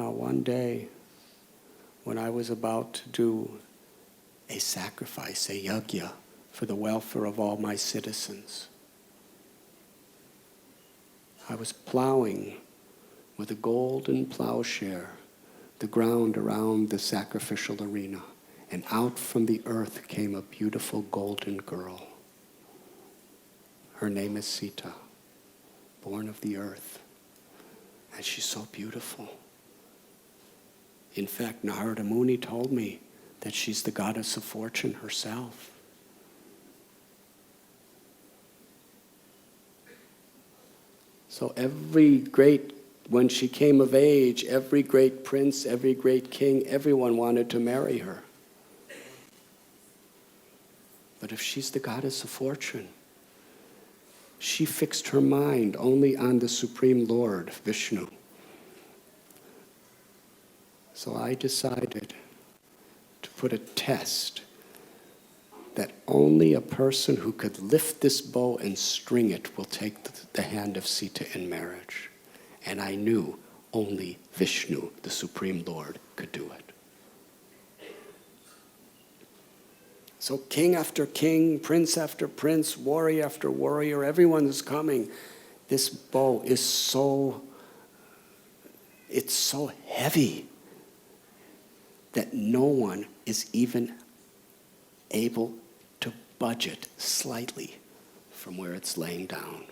Now one day, when I was about to do a sacrifice, a yajna, for the welfare of all my citizens, I was plowing with a golden plowshare the ground around the sacrificial arena, and out from the earth came a beautiful golden girl. Her name is Sita, born of the earth, and she's so beautiful. In fact, Narada Muni told me that she's the goddess of fortune herself. So when she came of age, every great prince, every great king, everyone wanted to marry her. But if she's the goddess of fortune, she fixed her mind only on the Supreme Lord, Vishnu. So I decided to put a test that only a person who could lift this bow and string it will take the hand of Sita in marriage. And I knew only Vishnu, the Supreme Lord, could do it. So king after king, prince after prince, warrior after warrior, everyone is coming. This bow is it's so heavy that no one is even able to budge it slightly from where it's laying down.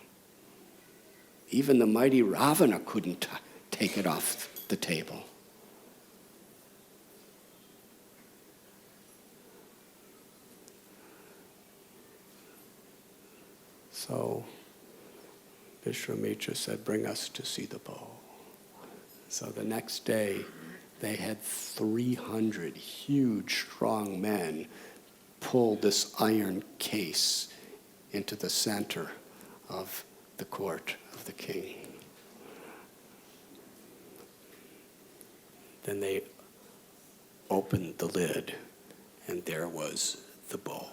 Even the mighty Ravana couldn't take it off the table. So Vishwamitra said, bring us to see the bow. So the next day, they had 300 huge, strong men pull this iron case into the center of the court of the king. Then they opened the lid, and there was the bow.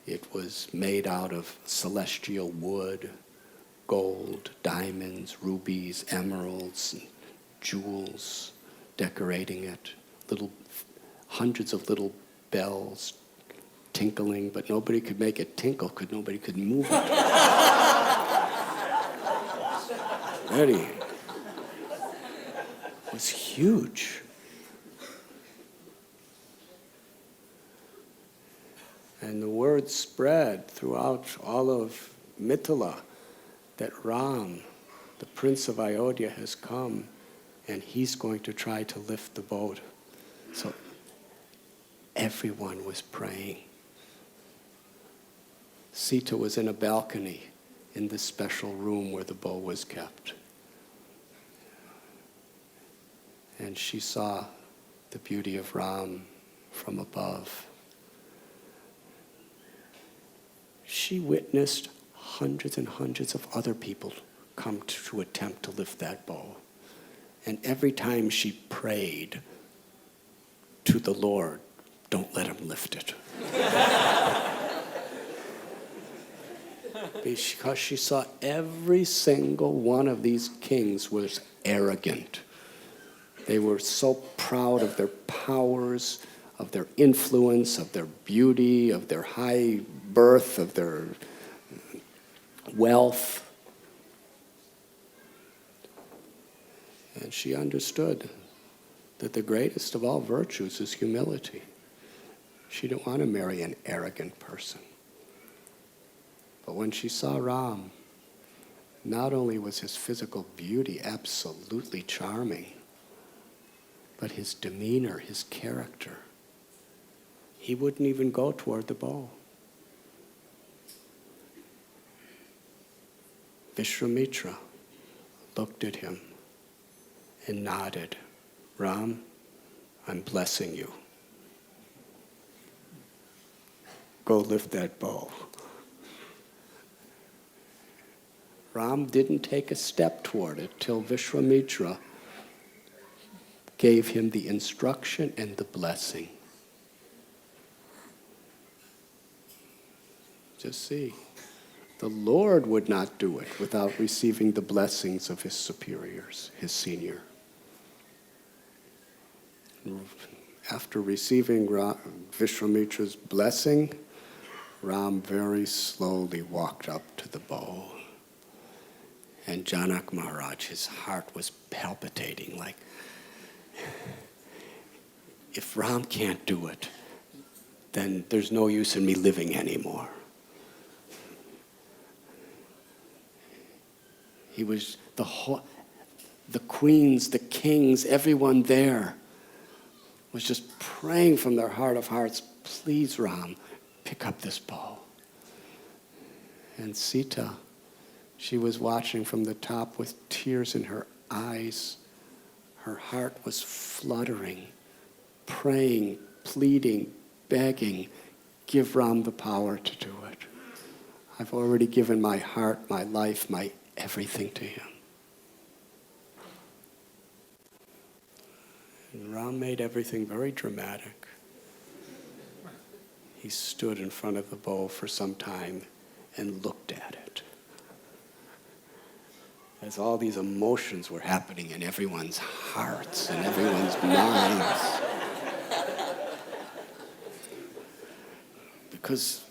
It was made out of celestial wood, gold, diamonds, rubies, emeralds, and jewels decorating it. Hundreds of little bells tinkling, but nobody could make it tinkle because nobody could move it. Ready. It was huge. And the word spread throughout all of Mithila that Ram, the prince of Ayodhya, has come and he's going to try to lift the boat. So everyone was praying. Sita was in a balcony in this special room where the bow was kept. And she saw the beauty of Ram from above. She witnessed hundreds and hundreds of other people come to attempt to lift that bow. And every time she prayed to the Lord, don't let him lift it. Because she saw every single one of these kings was arrogant. They were so proud of their powers, of their influence, of their beauty, of their high birth, of their wealth. And she understood that the greatest of all virtues is humility. She didn't want to marry an arrogant person. But when she saw Ram, not only was his physical beauty absolutely charming, but his demeanor, his character, he wouldn't even go toward the bow. Vishwamitra looked at him and nodded. Ram, I'm blessing you. Go lift that bow. Ram didn't take a step toward it till Vishwamitra gave him the instruction and the blessing. Just see, The Lord would not do it without receiving the blessings of his superiors, his senior. After receiving Vishwamitra's blessing, Ram very slowly walked up to the bow. And Janak Maharaj, his heart was palpitating like, if Ram can't do it, then there's no use in me living anymore. He was the queens, the kings, everyone there was just praying from their heart of hearts, please Ram, pick up this bow. And Sita, she was watching from the top with tears in her eyes. Her heart was fluttering, praying, pleading, begging, give Ram the power to do it. I've already given my heart, my life, my everything to him. And Ram made everything very dramatic. He stood in front of the bow for some time and looked at it. As all these emotions were happening in everyone's hearts and everyone's minds. Because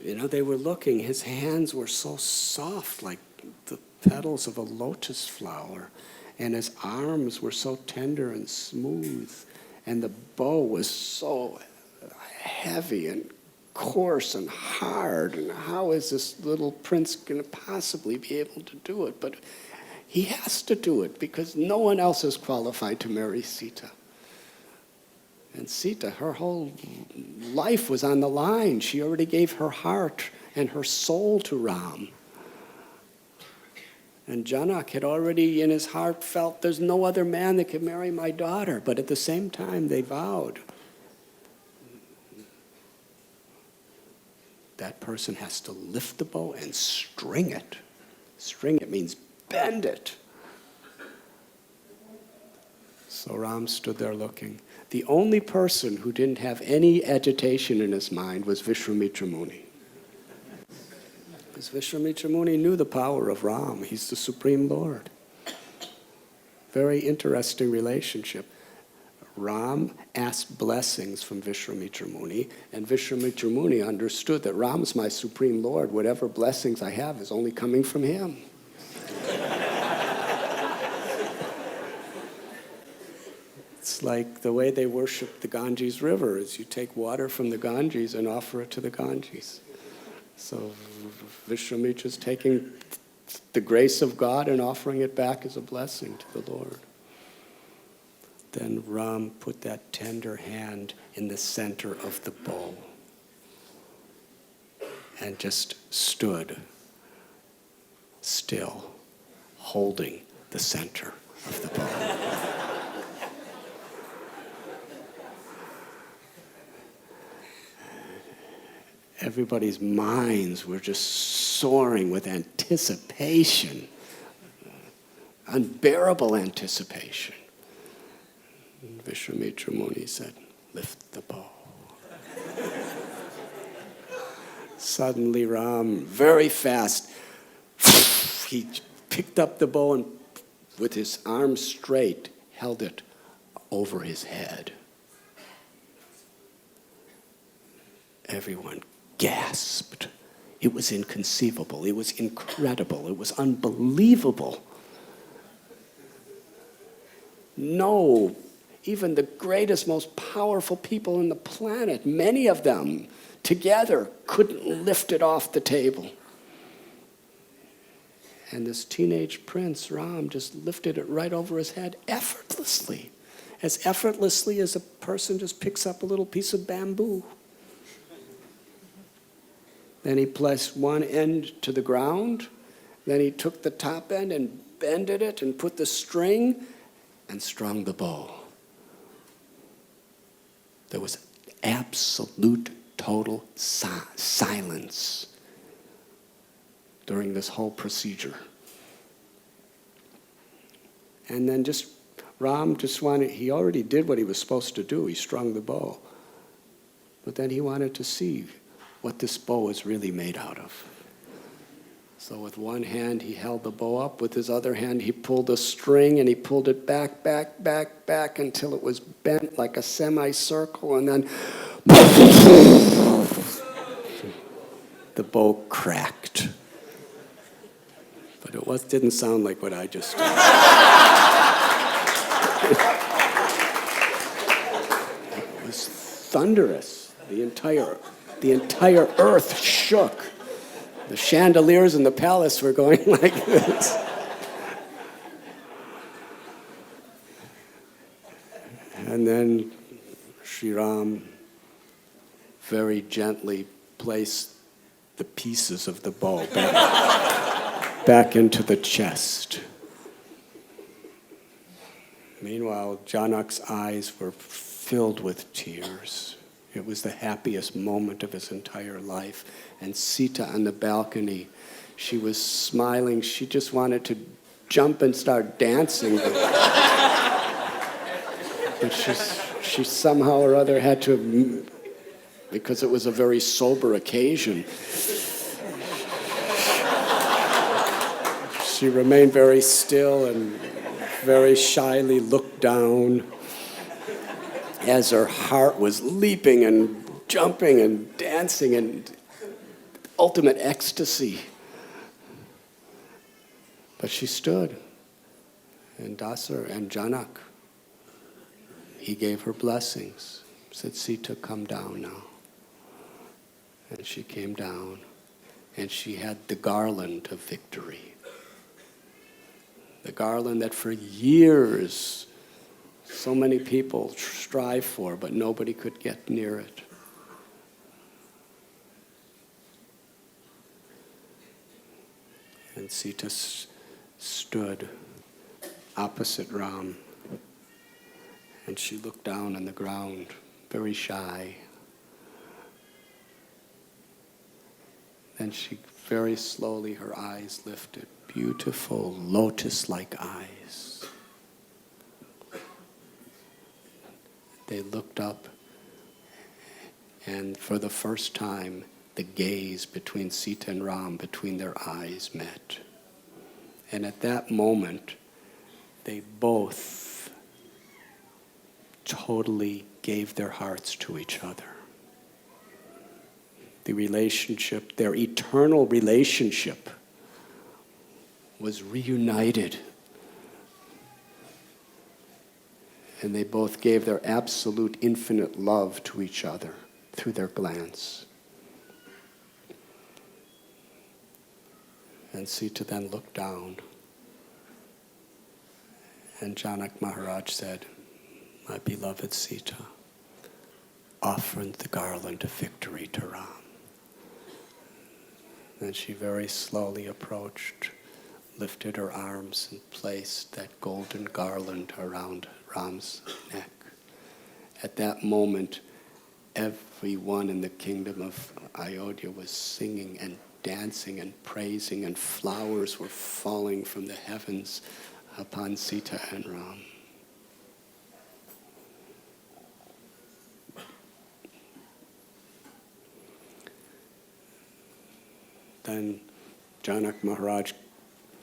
they were looking, his hands were so soft like the petals of a lotus flower, and his arms were so tender and smooth, and the bow was so heavy and coarse and hard, and how is this little prince going to possibly be able to do it? But he has to do it because no one else is qualified to marry Sita. And Sita, her whole life was on the line. She already gave her heart and her soul to Ram. And Janak had already in his heart felt there's no other man that can marry my daughter. But at the same time, they vowed that person has to lift the bow and string it. String it means bend it. So Ram stood there looking. The only person who didn't have any agitation in his mind was Vishwamitra Muni. Because Vishwamitra Muni knew the power of Ram. He's the Supreme Lord. Very interesting relationship. Ram asked blessings from Vishwamitra Muni, and Vishwamitra Muni understood that Ram's my Supreme Lord. Whatever blessings I have is only coming from him. It's like the way they worship the Ganges River is you take water from the Ganges and offer it to the Ganges. So Vishwamitra is taking the grace of God and offering it back as a blessing to the Lord. Then Ram put that tender hand in the center of the bow and just stood still, holding the center of the bow. Everybody's minds were just soaring with anticipation, unbearable anticipation. And Vishwamitra Muni said, lift the bow. Suddenly Ram, very fast, he picked up the bow and with his arms straight, held it over his head. Everyone gasped. It was inconceivable. It was incredible. It was unbelievable. No, even the greatest, most powerful people on the planet, many of them together couldn't lift it off the table. And this teenage prince, Ram, just lifted it right over his head effortlessly as a person just picks up a little piece of bamboo. Then he placed one end to the ground. Then he took the top end and bended it and put the string and strung the bow. There was absolute, total silence during this whole procedure. And then Ram he already did what he was supposed to do. He strung the bow. But then he wanted to see what this bow is really made out of. So with one hand he held the bow up, with his other hand he pulled a string and he pulled it back, back, back, back until it was bent like a semicircle, and then the bow cracked. But it didn't sound like what I just did. It was thunderous. The entire earth shook. The chandeliers in the palace were going like this. And then Sri Ram very gently placed the pieces of the bow back into the chest. Meanwhile, Janak's eyes were filled with tears. It was the happiest moment of his entire life. And Sita on the balcony, she was smiling. She just wanted to jump and start dancing. But she somehow or other had to, because it was a very sober occasion, she remained very still and very shyly looked down as her heart was leaping and jumping and dancing in ultimate ecstasy. But she stood, and Dasar and Janak, he gave her blessings, said, Sita, come down now. And she came down, and she had the garland of victory. The garland that for years so many people strive for, but nobody could get near it. And Sita stood opposite Ram, and she looked down on the ground, very shy. Then she very slowly, her eyes lifted, beautiful lotus-like eyes. They looked up, and for the first time, the gaze between Sita and Ram, between their eyes, met. And at that moment, they both totally gave their hearts to each other. The relationship, their eternal relationship, was reunited. And they both gave their absolute infinite love to each other through their glance. And Sita then looked down, and Janak Maharaj said, my beloved Sita, offer the garland of victory to Ram. Then she very slowly approached, lifted her arms and placed that golden garland around Ram's neck. At that moment, everyone in the kingdom of Ayodhya was singing and dancing and praising, and flowers were falling from the heavens upon Sita and Ram. Then Janak Maharaj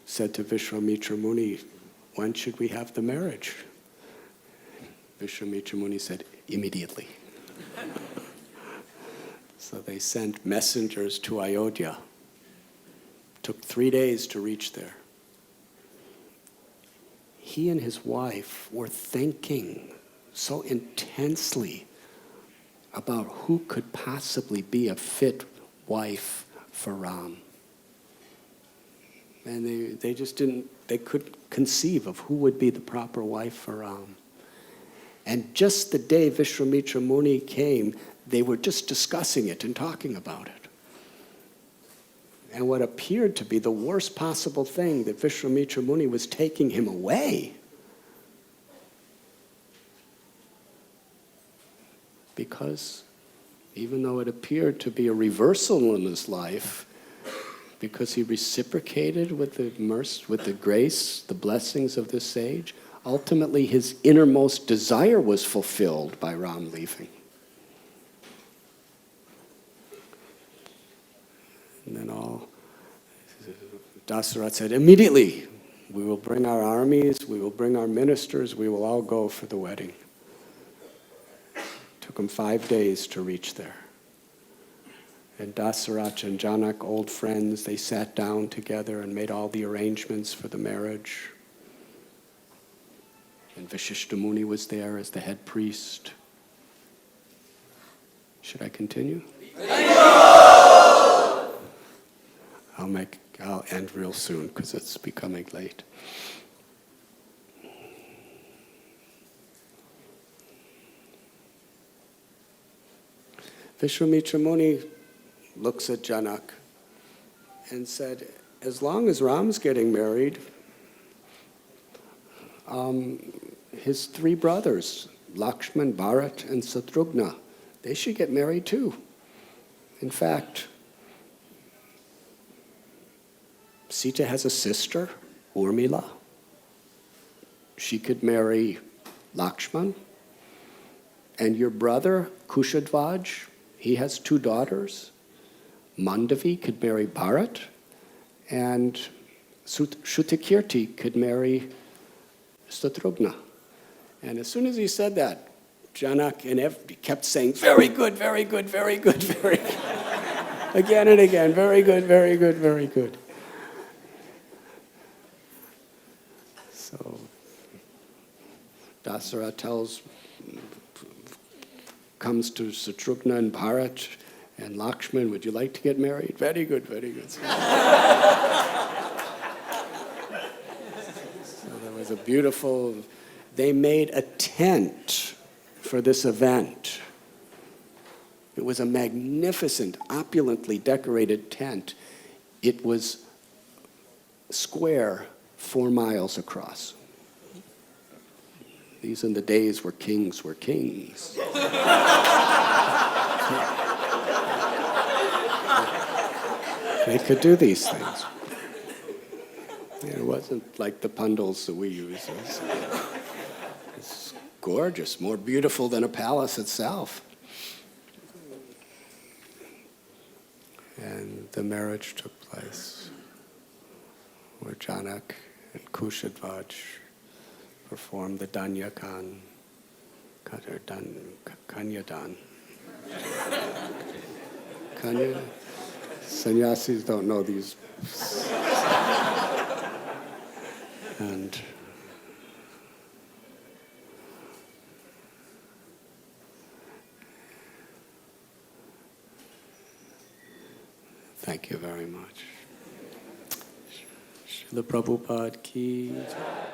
said to Vishwamitra Muni, when should we have the marriage? Vishwamitra Muni said, immediately. So they sent messengers to Ayodhya. Took 3 days to reach there. He and his wife were thinking so intensely about who could possibly be a fit wife for Ram. And they just they couldn't conceive of who would be the proper wife for Ram. And just the day Vishwamitra Muni came, they were just discussing it and talking about it. And what appeared to be the worst possible thing, that Vishwamitra Muni was taking him away. Because even though it appeared to be a reversal in his life, because he reciprocated with the mercy, with the grace, the blessings of this sage, ultimately his innermost desire was fulfilled by Ram leaving. And then Dasaratha said, immediately, we will bring our armies, we will bring our ministers, we will all go for the wedding. Took him 5 days to reach there. And Dasaratha and Janak, old friends, they sat down together and made all the arrangements for the marriage. And Vashishta Muni was there as the head priest. Should I continue? I'll end real soon because it's becoming late. Vishwamitra Muni looks at Janak and said, as long as Ram's getting married, his 3 brothers, Lakshman, Bharat, and Satrughna, they should get married too. In fact, Sita has a sister, Urmila. She could marry Lakshman. And your brother, Kushadvaj, he has 2 daughters. Mandavi could marry Bharat. And Shrutakirti could marry Satrughna. And as soon as he said that, Janak kept saying, very good, very good, very good, very good. Again and again, very good, very good, very good. So Dasaratha comes to Satrughna and Bharat and Lakshman, would you like to get married? Very good, very good. So there was a beautiful, they made a tent for this event. It was a magnificent, opulently decorated tent. It was square, 4 miles across. These are the days where kings were kings. They could do these things. It wasn't like the pandals that we use. It's gorgeous, more beautiful than a palace itself. And the marriage took place where Janak and Kushadvaj performed the Danyakan, Kanyadan. Kanya? Sannyasis don't know these. And thank you very much. Srila Prabhupada ki jai.